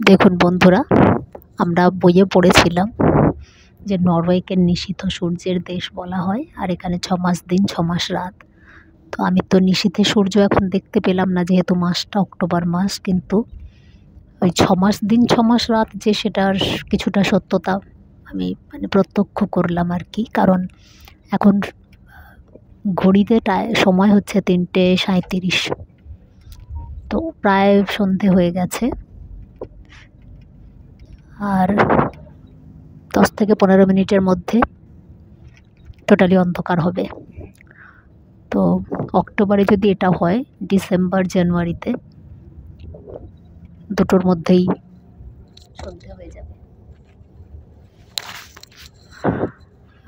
দেখুন বন্ধুরা, আমরা বইয়ে পড়েছিলাম যে নরওয়েকে নিশীথ সূর্যের দেশ বলা হয়, আর এখানে 6 মাস দিন 6 মাস রাত। তো আমি তো নিশীথে সূর্য এখন দেখতে পেলাম না, যেহেতু মাসটা অক্টোবর মাস, কিন্তু ওই 6 মাস দিন 6 মাস রাত যে সেটার কিছুটা সত্যতা আমি প্রত্যক্ষ করলাম আর কি। কারণ এখন ঘড়িতে সময় হচ্ছে 3:37, তো প্রায় সন্ধে হয়ে গেছে, আর 10 থেকে 15 মিনিটের মধ্যে টোটালি অন্ধকার হবে। তো অক্টোবরে যদি এটা হয়, ডিসেম্বর জানুয়ারিতে দুটোর মধ্যেই সন্ধে হয়ে যাবে।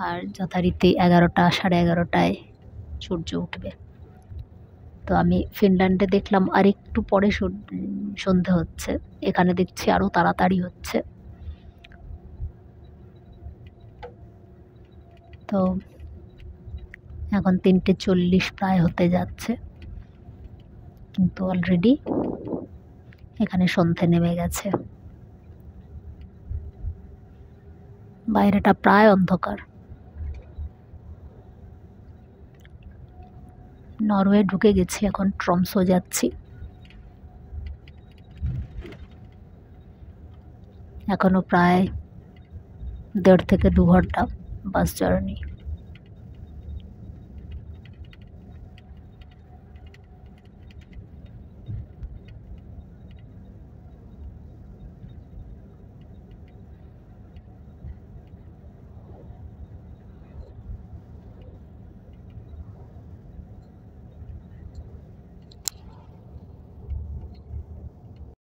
আর যথারীতি 11টা 11:30টায় সূর্য উঠবে। তো আমি ফিনল্যান্ডে দেখলাম আর একটু পরে সন্ধে হচ্ছে, এখানে দেখছি আরও তাড়াতাড়ি হচ্ছে। তো এখন 3:40 প্রায় হতে যাচ্ছে, কিন্তু অলরেডি এখানে সন্ধে নেমে গেছে। বাইরেটা প্রায় অন্ধকার। নরওয়ে ঢুকে গেছি, এখন ট্রমসো যাচ্ছি। এখনো প্রায় 1.5 থেকে 2 ঘন্টা বাস জার্নি।